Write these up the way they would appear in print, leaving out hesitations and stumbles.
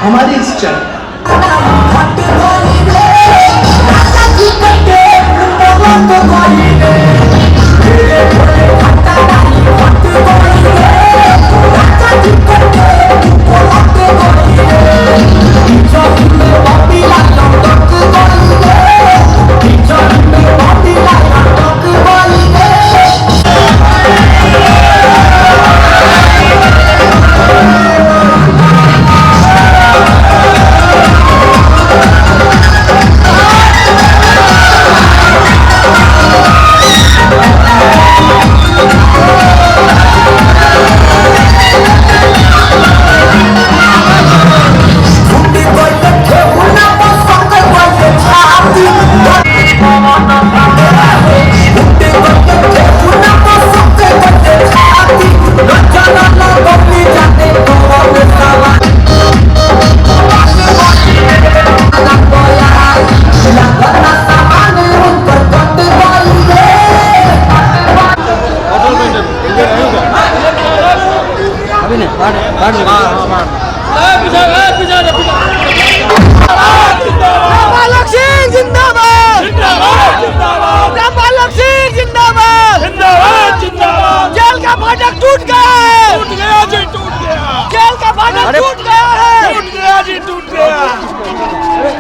हमारे इस channel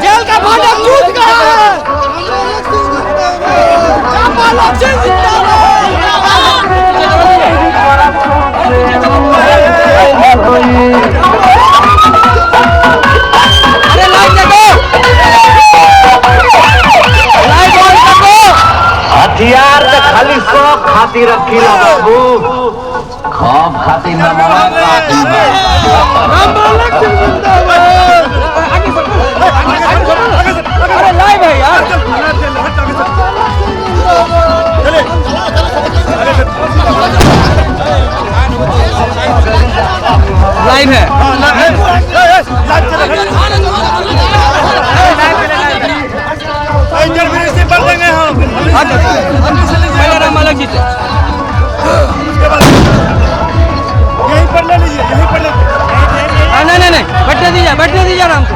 jail का फाटक टूट गया है। हथियार तो खाली शौक खातिर रखी ला बाबू, खौफ खातिर न लाइव है। अलग जी से यहीं पर ले लीजिए, यहीं पर ले। नहीं बैठने दीजिए आराम से।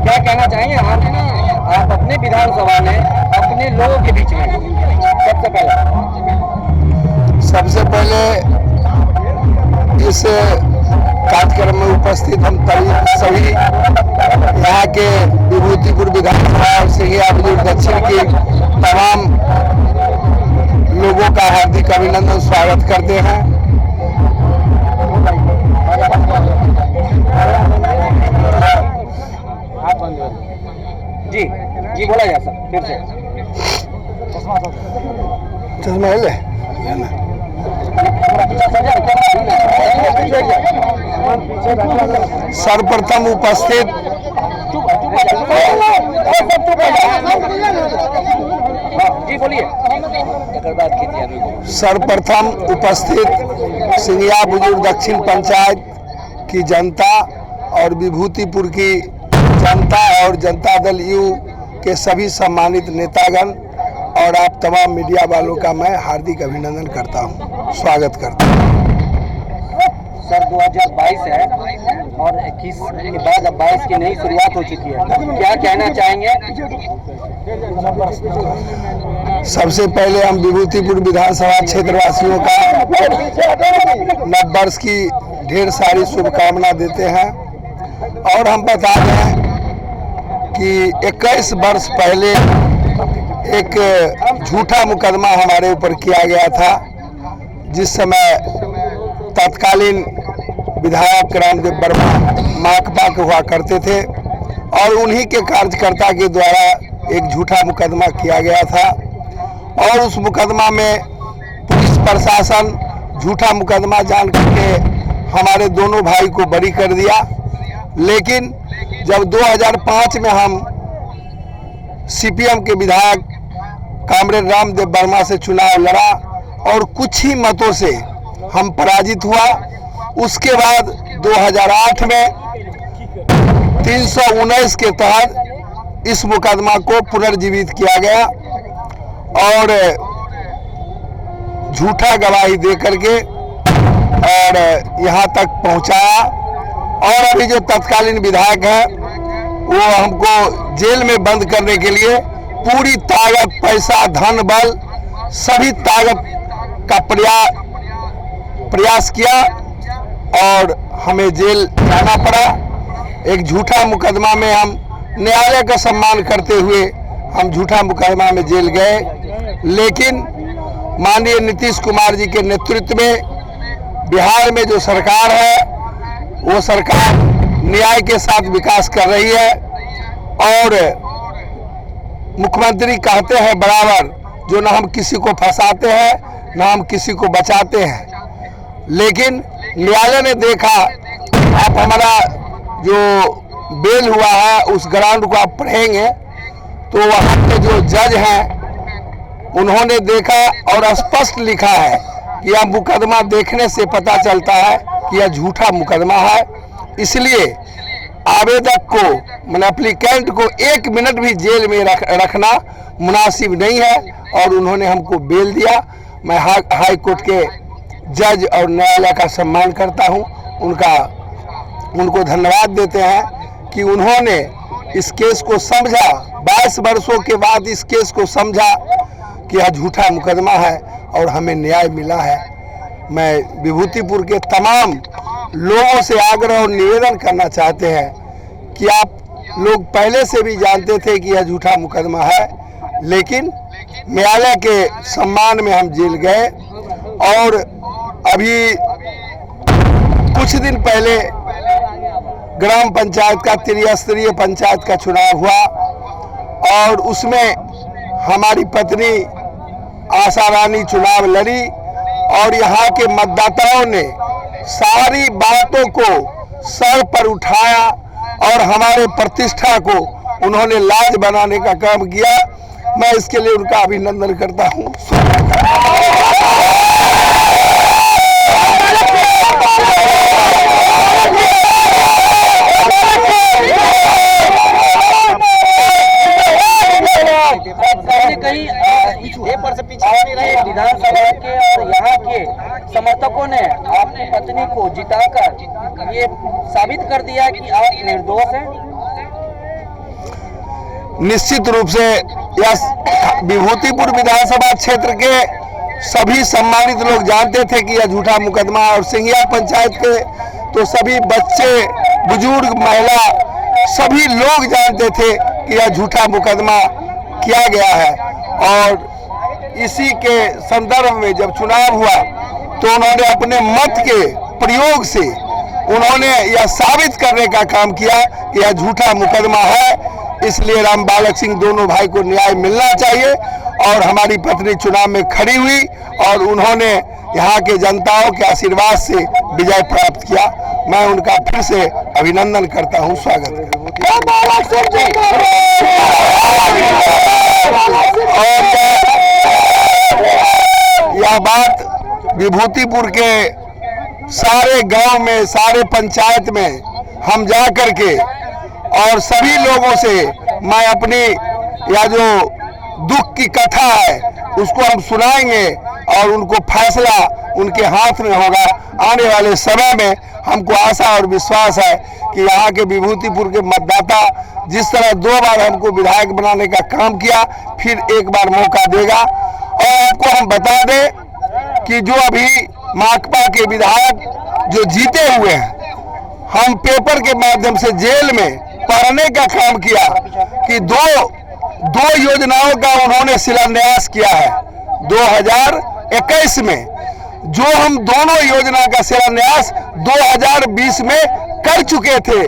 क्या कहना चाहेंगे आप अपने विधानसभा में अपने लोगों के बीच में? सबसे पहले इस कार्यक्रम में उपस्थित हम सभी यहाँ के विभूतिपुर विधानसभा और सिंघिया बुजुर्ग दक्षिण के तमाम लोगों का हार्दिक अभिनंदन स्वागत करते हैं। जी बोला जा सर फिर से। सर्वप्रथम उपस्थित सर्वप्रथम उपस्थित सिंघिया बुजुर्ग दक्षिण पंचायत की जनता और विभूतिपुर की जनता और जनता दल यू के सभी सम्मानित नेतागण और आप तमाम मीडिया वालों का मैं हार्दिक अभिनंदन करता हूं, स्वागत करता हूं। सर 2022 है और 21 के बाद अब 22 की नई शुरुआत हो चुकी है, क्या कहना चाहेंगे? सबसे पहले हम विभूतिपुर विधानसभा क्षेत्रवासियों का नव वर्ष की ढेर सारी शुभकामना देते हैं और हम बता दें कि 21 वर्ष पहले एक झूठा मुकदमा हमारे ऊपर किया गया था, जिस समय तत्कालीन विधायक रामदेव वर्मा माकपा के हुआ करते थे और उन्हीं के कार्यकर्ता के द्वारा एक झूठा मुकदमा किया गया था और उस मुकदमा में पुलिस प्रशासन झूठा मुकदमा जान करके हमारे दोनों भाई को बरी कर दिया। लेकिन जब 2005 में हम सीपीएम के विधायक कामरेड रामदेव वर्मा से चुनाव लड़ा और कुछ ही मतों से हम पराजित हुआ, उसके बाद 2008 में 319 के तहत इस मुकदमा को पुनर्जीवित किया गया और झूठा गवाही दे करके और यहाँ तक पहुँचाया। और अभी जो तत्कालीन विधायक है वो हमको जेल में बंद करने के लिए पूरी ताकत, पैसा, धन, बल, सभी ताकत का प्रयास किया और हमें जेल जाना पड़ा। एक झूठा मुकदमा में हम न्यायालय का सम्मान करते हुए हम झूठा मुकदमा में जेल गए, लेकिन माननीय नीतीश कुमार जी के नेतृत्व में बिहार में जो सरकार है वो सरकार न्याय के साथ विकास कर रही है। और मुख्यमंत्री कहते हैं बराबर, जो ना हम किसी को फंसाते हैं ना हम किसी को बचाते हैं, लेकिन न्यायालय ने देखा, आप हमारा जो बेल हुआ है उस ग्राउंड को आप पढ़ेंगे तो वहाँ पे जो जज हैं उन्होंने देखा और स्पष्ट लिखा है कि यह मुकदमा देखने से पता चलता है कि यह झूठा मुकदमा है। इसलिए आवेदक को, मतलब एप्लीकेंट को 1 मिनट भी जेल में रखना मुनासिब नहीं है और उन्होंने हमको बेल दिया। मैं हाई कोर्ट के जज और न्यायालय का सम्मान करता हूं, उनको धन्यवाद देते हैं कि उन्होंने इस केस को समझा, 22 वर्षों के बाद इस केस को समझा कि यह झूठा मुकदमा है और हमें न्याय मिला है। मैं विभूतिपुर के तमाम लोगों से आग्रह और निवेदन करना चाहते हैं कि आप लोग पहले से भी जानते थे कि यह झूठा मुकदमा है, लेकिन न्यायालय के सम्मान में हम जेल गए। और अभी कुछ दिन पहले ग्राम पंचायत का त्रिस्तरीय पंचायत का चुनाव हुआ और उसमें हमारी पत्नी आशा रानी चुनाव लड़ी और यहाँ के मतदाताओं ने सारी बातों को सर पर उठाया और हमारे प्रतिष्ठा को उन्होंने लाज बनाने का काम किया। मैं इसके लिए उनका अभिनंदन करता हूँ। विधानसभा के और यहाँ के समर्थकों ने आपकी पत्नी को जिताकर ये साबित कर दिया कि आप निर्दोष हैं। निश्चित रूप से यह विभूतिपुर विधानसभा क्षेत्र के सभी सम्मानित लोग जानते थे कि यह झूठा मुकदमा, और सिंघिया पंचायत के तो सभी बच्चे, बुजुर्ग, महिला सभी लोग जानते थे कि यह झूठा मुकदमा किया गया है। और इसी के संदर्भ में जब चुनाव हुआ तो उन्होंने अपने मत के प्रयोग से उन्होंने यह साबित करने का काम किया कि यह झूठा मुकदमा है। इसलिए राम बालक सिंह दोनों भाई को न्याय मिलना चाहिए और हमारी पत्नी चुनाव में खड़ी हुई और उन्होंने यहाँ के जनताओं के आशीर्वाद से विजय प्राप्त किया। मैं उनका फिर से अभिनंदन करता हूँ, स्वागत और यह बात विभूतिपुर के सारे गांव में, सारे पंचायत में हम जा कर के और सभी लोगों से मैं अपनी यह जो दुख की कथा है उसको हम सुनाएंगे और उनको फैसला उनके हाथ में होगा। आने वाले समय में हमको आशा और विश्वास है कि यहाँ के विभूतिपुर के मतदाता जिस तरह 2 बार हमको विधायक बनाने का काम किया, फिर एक बार मौका देगा। और आपको हम बता दें कि जो अभी माकपा के विधायक जो जीते हुए हैं, हम पेपर के माध्यम से जेल में पढ़ने का काम किया कि दो योजनाओं का उन्होंने शिलान्यास किया है 2021 में, जो हम दोनों योजना का शिलान्यास 2020 में कर चुके थे।